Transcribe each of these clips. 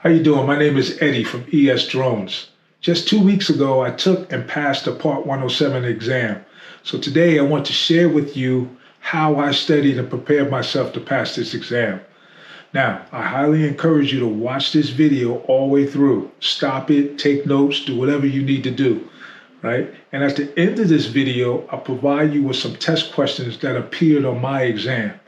How you doing? My name is Eddie from ES Drones. Just 2 weeks ago, I took and passed the Part 107 exam. So today I want to share with you how I studied and prepared myself to pass this exam. Now, I highly encourage you to watch this video all the way through. Stop it, take notes, do whatever you need to do, right? And at the end of this video, I'll provide you with some test questions that appeared on my exam.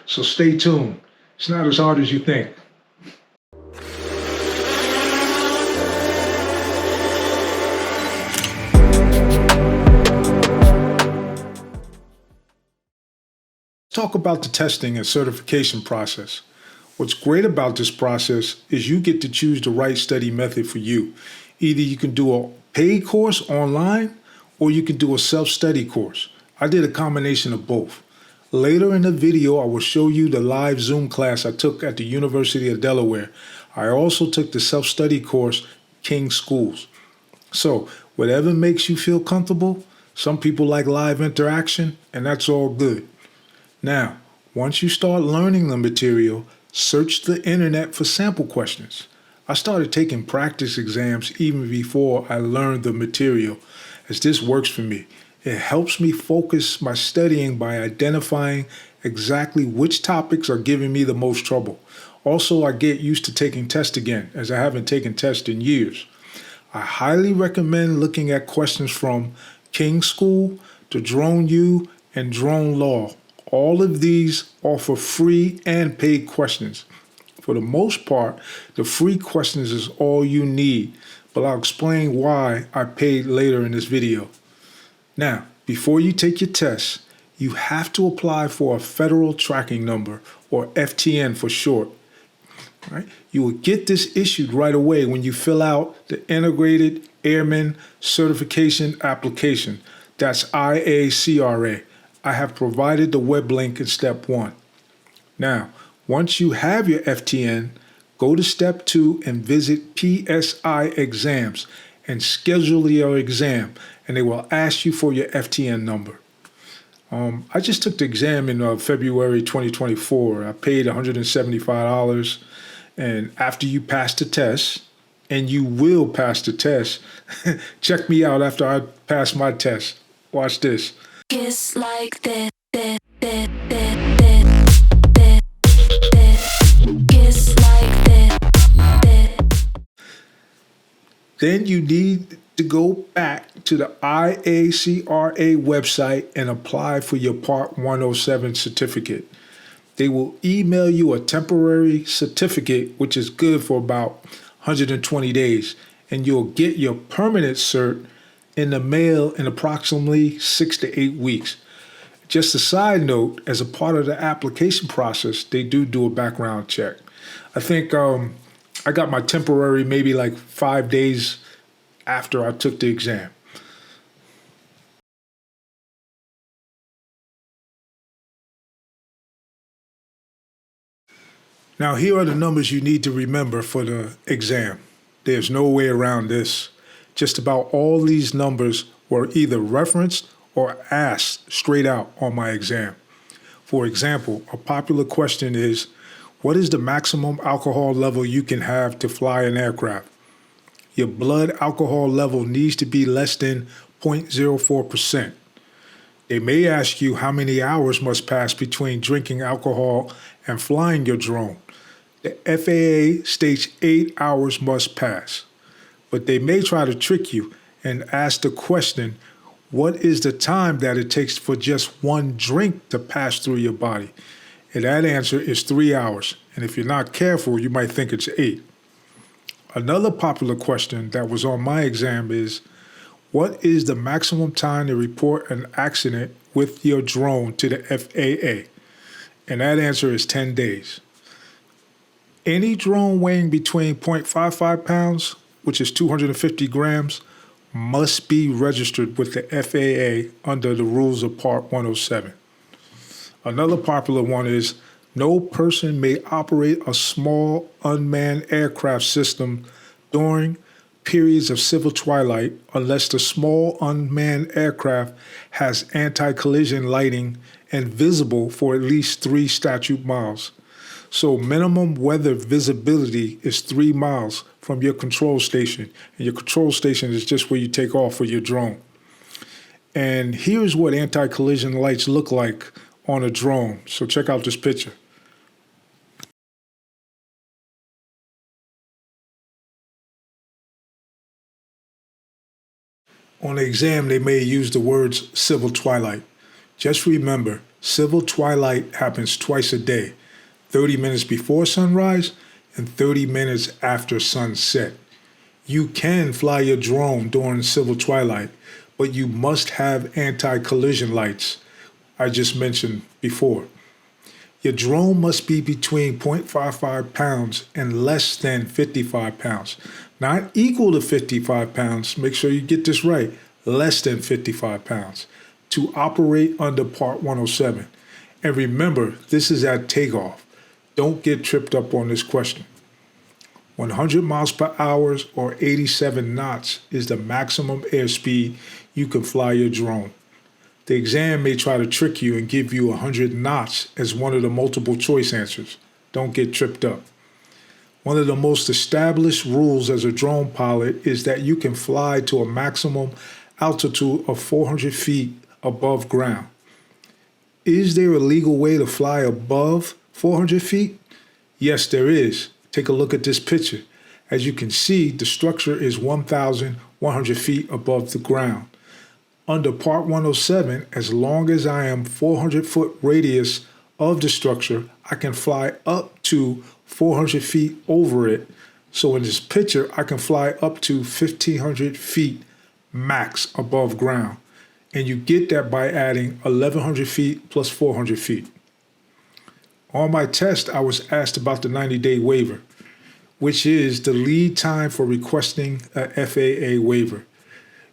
So stay tuned. It's not as hard as you think. Talk about the testing and certification process. What's great about this process is you get to choose the right study method for you. Either you can do a paid course online or you can do a self-study course. I did a combination of both. Later in the video, I will show you the live Zoom class I took at the University of Delaware. I also took the self-study course, King Schools. So whatever makes you feel comfortable, some people like live interaction, and that's all good. Now, once you start learning the material, search the internet for sample questions. I started taking practice exams even before I learned the material, as this works for me. It helps me focus my studying by identifying exactly which topics are giving me the most trouble. Also, I get used to taking tests again, as I haven't taken tests in years. I highly recommend looking at questions from King School to Drone U and Drone Law. All of these offer free and paid questions. For the most part, the free questions is all you need, but I'll explain why I paid later in this video. Now, before you take your test, you have to apply for a federal tracking number, or FTN for short. Right? You will get this issued right away when you fill out the Integrated Airman Certification Application. That's IACRA. I have provided the web link in step 1. Now, once you have your FTN, go to step 2 and visit PSI exams and schedule your exam, and they will ask you for your FTN number. I just took the exam in February 2024. I paid $175, and after you pass the test, and you will pass the test, check me out after I pass my test. Watch this. Kiss like this, kiss like this. Then you need to go back to the IACRA website and apply for your Part 107 certificate. They will email you a temporary certificate, which is good for about 120 days, and you'll get your permanent cert in the mail in approximately 6 to 8 weeks. Just a side note, as a part of the application process, they do a background check. I think I got my temporary maybe like 5 days after I took the exam. Now here are the numbers you need to remember for the exam. There's no way around this. Just about all these numbers were either referenced or asked straight out on my exam. For example, a popular question is, what is the maximum alcohol level you can have to fly an aircraft? Your blood alcohol level needs to be less than 0.04%. They may ask you how many hours must pass between drinking alcohol and flying your drone. The FAA states 8 hours must pass. But they may try to trick you and ask the question, what is the time that it takes for just one drink to pass through your body? And that answer is 3 hours. And if you're not careful, you might think it's 8. Another popular question that was on my exam is, what is the maximum time to report an accident with your drone to the FAA? And that answer is 10 days. Any drone weighing between 0.55 pounds, which is 250 grams, must be registered with the FAA under the rules of Part 107. Another popular one is, no person may operate a small unmanned aircraft system during periods of civil twilight unless the small unmanned aircraft has anti-collision lighting and visible for at least 3 statute miles. So minimum weather visibility is 3 miles from your control station. And your control station is just where you take off with your drone. And here's what anti-collision lights look like on a drone. So check out this picture. On the exam, they may use the words civil twilight. Just remember, civil twilight happens twice a day, 30 minutes before sunrise and 30 minutes after sunset. You can fly your drone during civil twilight, but you must have anti-collision lights I just mentioned before. Your drone must be between 0.55 pounds and less than 55 pounds. Not equal to 55 pounds, make sure you get this right, less than 55 pounds to operate under Part 107. And remember, this is at takeoff. Don't get tripped up on this question. 100 miles per hour or 87 knots is the maximum airspeed you can fly your drone. The exam may try to trick you and give you 100 knots as one of the multiple choice answers. Don't get tripped up. One of the most established rules as a drone pilot is that you can fly to a maximum altitude of 400 feet above ground. Is there a legal way to fly above 400 feet? Yes, there is. Take a look at this picture. As you can see, the structure is 1,100 feet above the ground. Under Part 107, as long as I am 400-foot radius of the structure, I can fly up to 400 feet over it. So in this picture, I can fly up to 1,500 feet max above ground. And you get that by adding 1,100 feet plus 400 feet. On my test, I was asked about the 90-day waiver, which is the lead time for requesting a FAA waiver.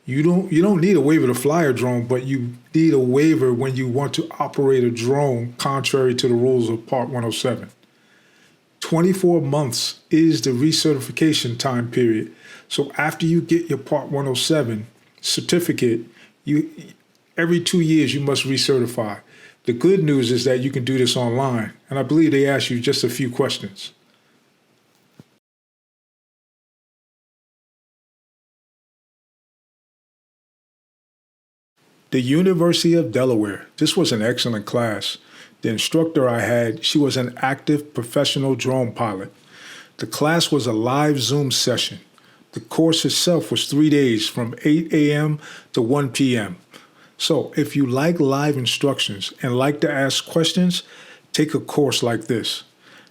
You don't need a waiver to fly a drone, but you need a waiver when you want to operate a drone contrary to the rules of Part 107. 24 months is the recertification time period. So after you get your Part 107 certificate, every 2 years you must recertify. The good news is that you can do this online, and I believe they ask you just a few questions. The University of Delaware. This was an excellent class. The instructor I had, she was an active professional drone pilot. The class was a live Zoom session. The course itself was 3 days from 8 a.m. to 1 p.m. So if you like live instructions and like to ask questions, take a course like this.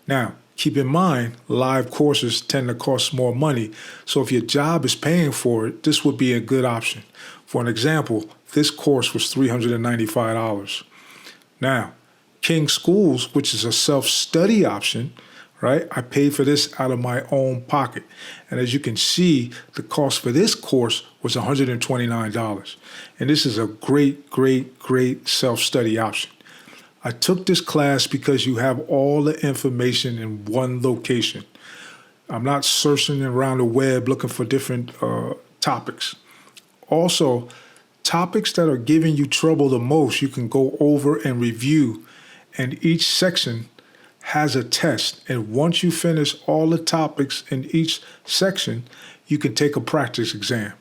Now, keep in mind, live courses tend to cost more money. So if your job is paying for it, this would be a good option. For an example, this course was $395. Now, King Schools, which is a self-study option, right? I paid for this out of my own pocket. And as you can see, the cost for this course was $129. And this is a great, great, great self-study option. I took this class because you have all the information in one location. I'm not searching around the web looking for different topics. Also, topics that are giving you trouble the most, you can go over and review. And each section has a test. And once you finish all the topics in each section, you can take a practice exam.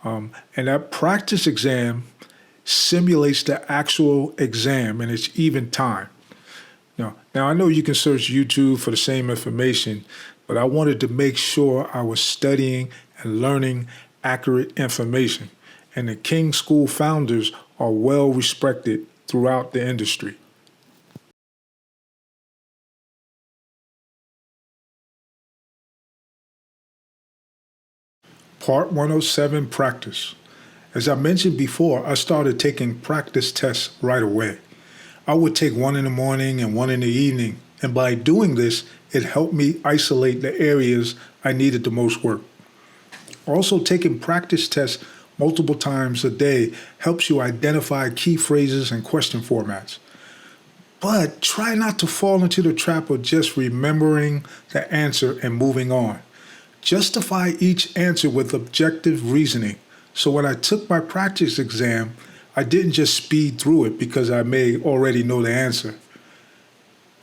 And that practice exam simulates the actual exam, and it's even time. Now I know you can search YouTube for the same information, but I wanted to make sure I was studying and learning accurate information. And the King School founders are well respected throughout the industry. Part 107 practice. As I mentioned before, I started taking practice tests right away. I would take one in the morning and one in the evening, and by doing this, it helped me isolate the areas I needed the most work. Also, taking practice tests multiple times a day helps you identify key phrases and question formats. But try not to fall into the trap of just remembering the answer and moving on. Justify each answer with objective reasoning. So when I took my practice exam, I didn't just speed through it because I may already know the answer.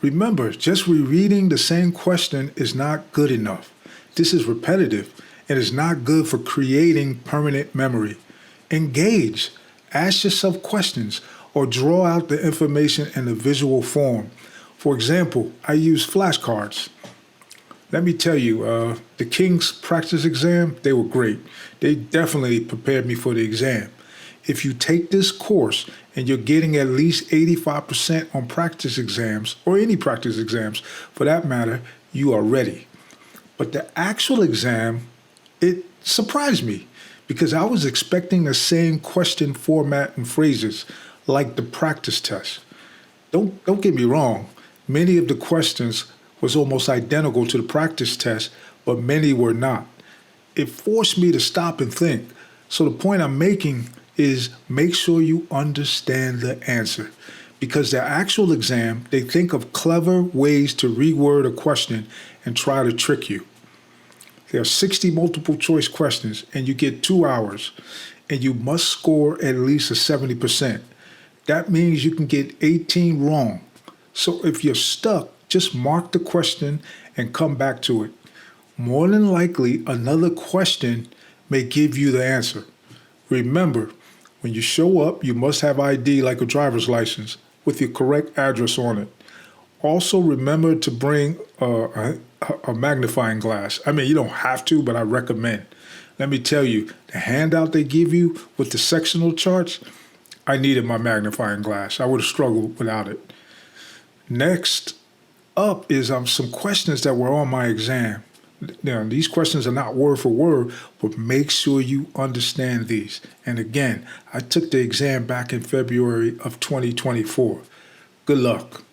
Remember, just rereading the same question is not good enough. This is repetitive and is not good for creating permanent memory. Engage. Ask yourself questions or draw out the information in a visual form. For example, I use flashcards. Let me tell you, the King's practice exam, they were great. They definitely prepared me for the exam. If you take this course and you're getting at least 85% on practice exams, or any practice exams for that matter, you are ready. But the actual exam, it surprised me because I was expecting the same question format and phrases like the practice test. Don't get me wrong, many of the questions was almost identical to the practice test, but many were not. It forced me to stop and think. So the point I'm making is make sure you understand the answer. Because the actual exam, they think of clever ways to reword a question and try to trick you. There are 60 multiple choice questions and you get 2 hours and you must score at least a 70%. That means you can get 18 wrong. So if you're stuck, just mark the question and come back to it. More than likely, another question may give you the answer. Remember, when you show up, you must have ID like a driver's license with your correct address on it. Also, remember to bring a magnifying glass. I mean, you don't have to, but I recommend. Let me tell you, the handout they give you with the sectional charts, I needed my magnifying glass. I would have struggled without it. Next up is some questions that were on my exam. Now, these questions are not word for word, but make sure you understand these. And again, I took the exam back in February of 2024. Good luck.